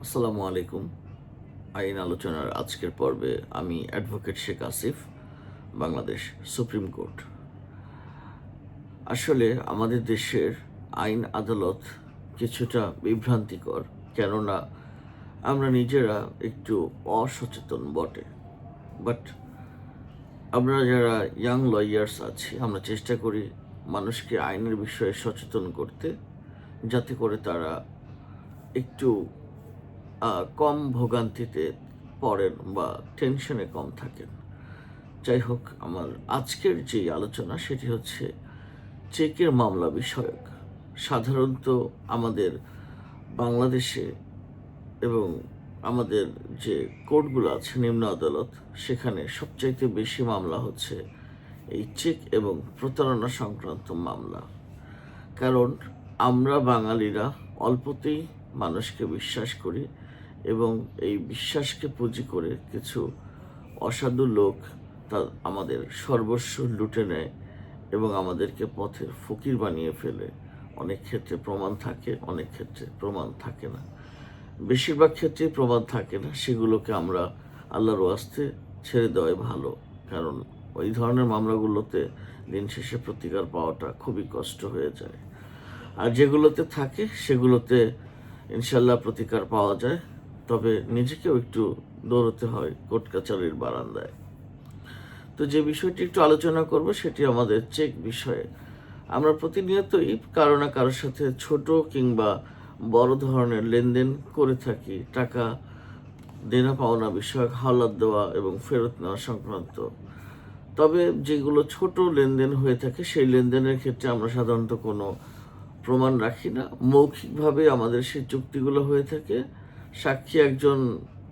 আসসালামু আলাইকুম। আইন আলোচনার আজকের পর্বে আমি advocate Sheikh Asif, Bangladesh supreme court. আসলে আমাদের দেশের আইন আদালত কিছুটা বিভ্রান্তিকর, কেননা আমরা নিজেরা একটু অসচেতন বটে। বাট আমরা যারা ইয়াং লয়ার্স আছি, আমরা চেষ্টা করি মানুষকে আইনের বিষয়ে সচেতন করতে, যাতে করে তারা একটু কম ভোগান্তিতে পড়েন বা টেনশনে কম থাকেন। যাই হোক, আমার আজকের যে আলোচনা সেটি হচ্ছে চেকের মামলা বিষয়ক। সাধারণত আমাদের বাংলাদেশে এবং আমাদের যে কোর্টগুলো আছে, নিম্ন আদালত, সেখানে সবচাইতে বেশি মামলা হচ্ছে এই চেক এবং প্রতারণা সংক্রান্ত মামলা। কারণ আমরা বাঙালিরা অল্পতেই মানুষকে বিশ্বাস করি এবং এই বিশ্বাসকে পুঁজি করে কিছু অসাধু লোক তা আমাদের সর্বস্ব লুটে নেয় এবং আমাদেরকে পথের ফকির বানিয়ে ফেলে। অনেক ক্ষেত্রে প্রমাণ থাকে, অনেক ক্ষেত্রে প্রমাণ থাকে না। বেশিরভাগ ক্ষেত্রে প্রমাণ থাকে না, সেগুলোকে আমরা আল্লাহর ওয়াস্তে ছেড়ে দেওয়াই ভালো। কারণ ওই ধরনের মামলাগুলোতে দিন শেষে প্রতিকার পাওয়াটা খুবই কষ্ট হয়ে যায়। আর যেগুলোতে থাকে সেগুলোতে ইনশাল্লাহ প্রতিকার পাওয়া যায়, তবে নিজেকেও একটু দৌড়তে হয় কোর্ট কাচারির বারান্দায়। তো যে বিষয়টি একটু আলোচনা করব সেটি আমাদের চেক বিষয়ে। আমরা প্রতিনিয়তই কারো না কারোর সাথে ছোট কিংবা বড় ধরনের লেনদেন করে থাকি, টাকা দেনা পাওনা বিষয়ক হাওলাত দেওয়া এবং ফেরত নেওয়া সংক্রান্ত। তবে যেগুলো ছোট লেনদেন হয়ে থাকে সেই লেনদেনের ক্ষেত্রে আমরা সাধারণত কোনো প্রমাণ রাখি না, মৌখিকভাবে আমাদের সেই চুক্তিগুলো হয়ে থাকে। সাক্ষী একজন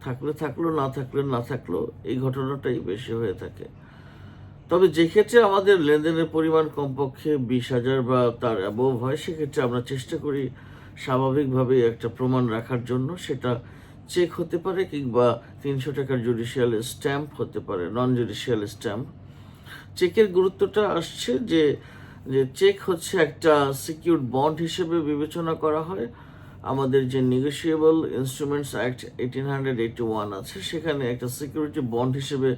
থাকলে থাকলো, না থাকলে না থাকলো, এই ঘটনাটাই বেশি হয়ে থাকে। তবে যে ক্ষেত্রে আমাদের লেনদেনের পরিমাণ কমপক্ষে 20,000 বা তার অ্যাবোভ হয়, সেক্ষেত্রে আমরা চেষ্টা করি স্বাভাবিকভাবে একটা প্রমাণ রাখার জন্য। সেটা চেক হতে পারে কিংবা 300 টাকার জুডিশিয়াল স্ট্যাম্প হতে পারে, নন জুডিশিয়াল স্ট্যাম্প। চেকের গুরুত্বটা আসছে যে যে চেক হচ্ছে একটা সিকিউরড বন্ড হিসেবে বিবেচনা করা হয়। আমাদের যে নেগোশিয়েবল ইনস্ট্রুমেন্টস অ্যাক্ট 1881 আছে, সেখানে একটা সিকিউরিটি বন্ড হিসেবে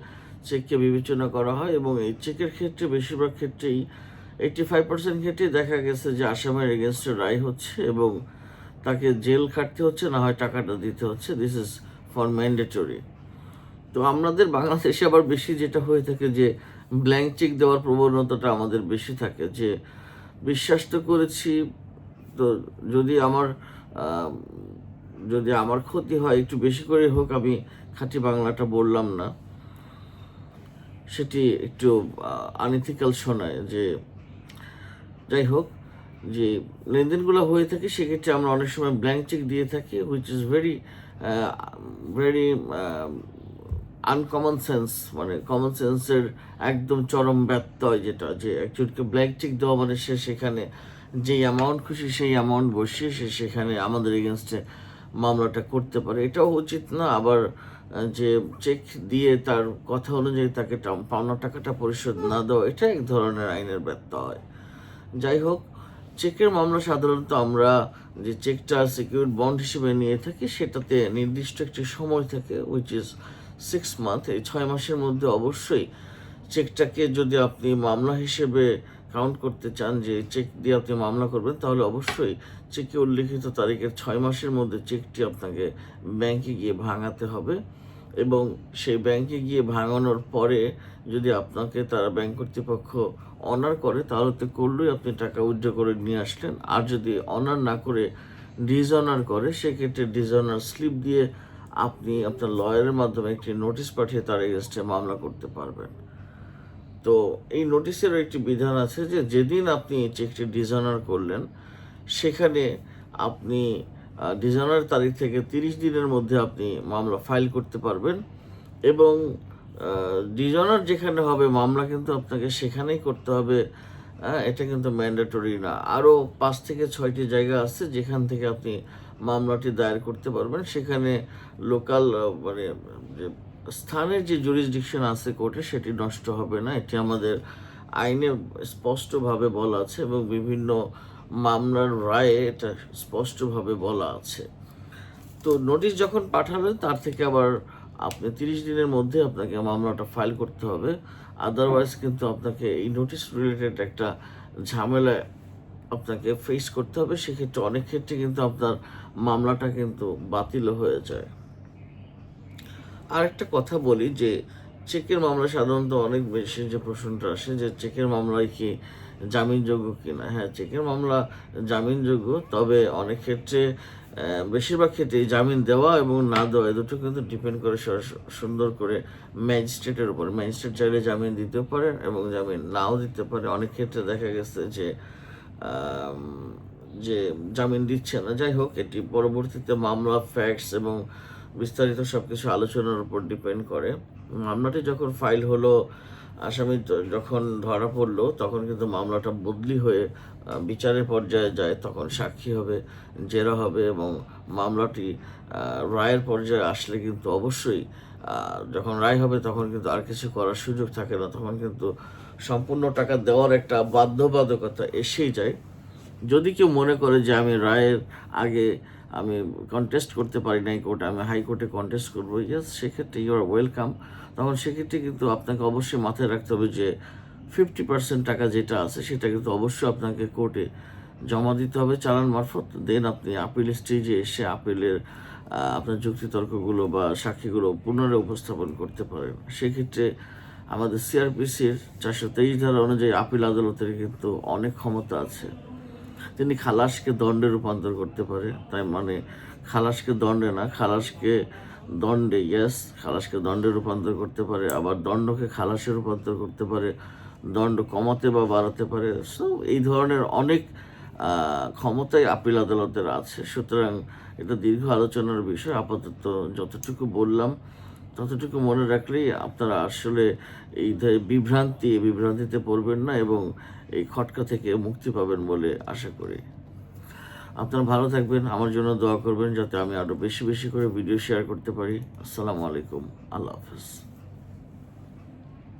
চেককে বিবেচনা করা হয়। এবং এই চেকের ক্ষেত্রে বেশিরভাগ ক্ষেত্রেই 85% ক্ষেত্রেই দেখা গেছে যে আসামের এগেনস্টে রায় হচ্ছে এবং তাকে জেল খাটতে হচ্ছে, না হয় টাকাটা দিতে হচ্ছে। This is for mandatory. তো আমাদের বাংলাদেশে আবার বেশি যেটা হয়ে থাকে যে ব্ল্যাঙ্ক চেক দেওয়ার প্রবণতাটা আমাদের বেশি থাকে, যে বিশ্বাস তো করেছি, তো যদি আমার আহ, যদি আমার ক্ষতি হয় একটু বেশি করে হোক, আমি খাঁটি বাংলাটা বললাম না, সেটি একটু আনইথিক্যাল শোনায়। যে যাই হোক, যে লেনদেনগুলো হয়ে থাকে সেক্ষেত্রে আমরা অনেক সময় ব্ল্যাঙ্ক চেক দিয়ে থাকি, which is very very uncommon sense, মানে কমন সেন্সের একদম চরম ব্যত্যয়, যেটা যে একজনকে ব্ল্যাঙ্ক চেক দেওয়া মানে সে সেখানে যেই অ্যামাউন্ট খুশি সেই অ্যামাউন্ট বসিয়ে সে সেখানে আমাদের এগেনস্টে মামলাটা করতে পারে। এটাও উচিত না। আবার যে চেক দিয়ে তার কথা অনুযায়ী তাকে পাওনা টাকাটা পরিশোধ না দেওয়া, এটা এক ধরনের আইনের ব্যত্যয়। যাই হোক, চেকের মামলা সাধারণত আমরা যে চেকটা সিকিউরড বন্ড হিসেবে নিয়ে থাকি, সেটাতে নির্দিষ্ট একটি সময় থাকে, উইচ ইজ 6 মান্থ। এই 6 মাসের মধ্যে অবশ্যই চেকটাকে যদি আপনি মামলা হিসেবে কাউন্ট করতে চান, যে চেক দিয়ে আপনি মামলা করবেন, তাহলে অবশ্যই চেকে উল্লিখিত তারিখের 6 মাসের মধ্যে চেকটি আপনাকে ব্যাংকে গিয়ে ভাঙাতে হবে। এবং সেই ব্যাংকে গিয়ে ভাঙানোর পরে যদি আপনাকে তারা ব্যাংক কর্তৃপক্ষ অনার করে, তাহলে তো করলেই আপনি টাকা উইথড্র করে নিয়ে আসলেন। আর যদি অনার না করে ডিসঅনার করে, সেক্ষেত্রে ডিসঅনার স্লিপ দিয়ে আপনি আপনার লয়ারের মাধ্যমে একটি নোটিশ পাঠিয়ে তার এগেনস্টে মামলা করতে পারবেন। তো এই নোটিশেরও একটি বিধান আছে যে যেদিন আপনি চেকটি ডিসঅনার করলেন, সেখানে আপনি ডিসঅনার তারিখ থেকে 30 দিনের মধ্যে আপনি মামলা ফাইল করতে পারবেন। এবং ডিসঅনার যেখানে হবে, মামলা কিন্তু আপনাকে সেখানেই করতে হবে। এটা কিন্তু ম্যান্ডেটরি না। আরও 5 থেকে 6টি জায়গা আছে যেখান থেকে আপনি মামলাটি দায়ের করতে পারবেন। সেখানে লোকাল মানে যে স্থানের যে জুরিসডিকশন আছে কোর্টে, সেটি নষ্ট হবে না। এটি আমাদের আইনে স্পষ্টভাবে বলা আছে এবং বিভিন্ন মামলার রায়ে এটা স্পষ্টভাবে বলা আছে। তো নোটিশ যখন পাঠাবেন তার থেকে আবার আপনি 30 দিনের মধ্যে আপনাকে মামলাটা ফাইল করতে হবে। আদারওয়াইজ কিন্তু আপনাকে এই নোটিশ রিলেটেড একটা ঝামেলায় আপনাকে ফেস করতে হবে। সেক্ষেত্রে অনেক ক্ষেত্রে কিন্তু আপনার মামলাটা কিন্তু বাতিলও হয়ে যায়। আরেকটা কথা বলি যে চেকের মামলা সাধারণত অনেক বেশি যে প্রশ্নটা আসে যে চেকের মামলায় কি জামিনযোগ্য কিনা। হ্যাঁ, চেকের মামলা জামিনযোগ্য, তবে অনেক ক্ষেত্রে বেশিরভাগ ক্ষেত্রেই জামিন দেওয়া এবং না দেওয়া এ দুটো কিন্তু ডিপেন্ড করে সুন্দর করে ম্যাজিস্ট্রেটের উপর। ম্যাজিস্ট্রেট চাইলে জামিন দিতেও পারেন এবং জামিন নাও দিতে পারে। অনেক ক্ষেত্রে দেখা গেছে যে আম, যে জামিন দিচ্ছে না। যাই হোক, এটি পরবর্তীতে মামলা ফ্যাক্টস এবং বিস্তারিত সব কিছু আলোচনার উপর ডিপেন্ড করে। মামলাটি যখন ফাইল হলো, আসামি যখন ধরা পড়লো, তখন কিন্তু মামলাটা বদলি হয়ে বিচারের পর্যায়ে যায়। তখন সাক্ষী হবে, জেরা হবে এবং মামলাটি রায়ের পর্যায়ে আসলে কিন্তু অবশ্যই যখন রায় হবে তখন কিন্তু আর কিছু করার সুযোগ থাকে না। তখন কিন্তু সম্পূর্ণ টাকা দেওয়ার একটা বাধ্যবাধকতা এসেই যায়। যদি কেউ মনে করে যে আমি রায়ের আগে আমি কন্টেস্ট করতে পারি নাই কোর্টে, আমি হাইকোর্টে কন্টেস্ট করবো, ইয়েস, সেক্ষেত্রে ইউ আর ওয়েলকাম। তখন সেক্ষেত্রে কিন্তু আপনাকে অবশ্যই মাথায় রাখতে হবে যে 50% টাকা যেটা আছে সেটা কিন্তু অবশ্যই আপনাকে কোর্টে জমা দিতে হবে চালান মারফত। দেন আপনি আপিল স্টেজে এসে আপিলের আপনার যুক্তিতর্কগুলো বা সাক্ষীগুলো পুনরায় উপস্থাপন করতে পারেন। সেক্ষেত্রে আমাদের সিআরপিসির 423 ধারা অনুযায়ী আপিল আদালতের কিন্তু অনেক ক্ষমতা আছে। তিনি খালাসকে দণ্ডে রূপান্তর করতে পারে। তাই মানে খালাসকে দণ্ডে না, খালাসকে দণ্ডে, ইয়েস, খালাসকে দণ্ডে রূপান্তর করতে পারে, আবার দণ্ডকে খালাসে রূপান্তর করতে পারে, দণ্ড কমাতে বা বাড়াতে পারে। সো এই ধরনের অনেক ক্ষমতাই আপিল আদালতের আছে। সুতরাং এটা দীর্ঘ আলোচনার বিষয়। আপাতত যতটুকু বললাম ততটুকু মনে রাখলেই আপনারা আসলে এই বিভ্রান্তিতে পড়বেন না এবং এই খটকা থেকে মুক্তি পাবেন বলে আশা করি। আপনারা ভালো থাকবেন, আমার জন্য দোয়া করবেন যাতে আমি আরও বেশি বেশি করে ভিডিও শেয়ার করতে পারি। আসসালামু আলাইকুম, আল্লাহ হাফেজ।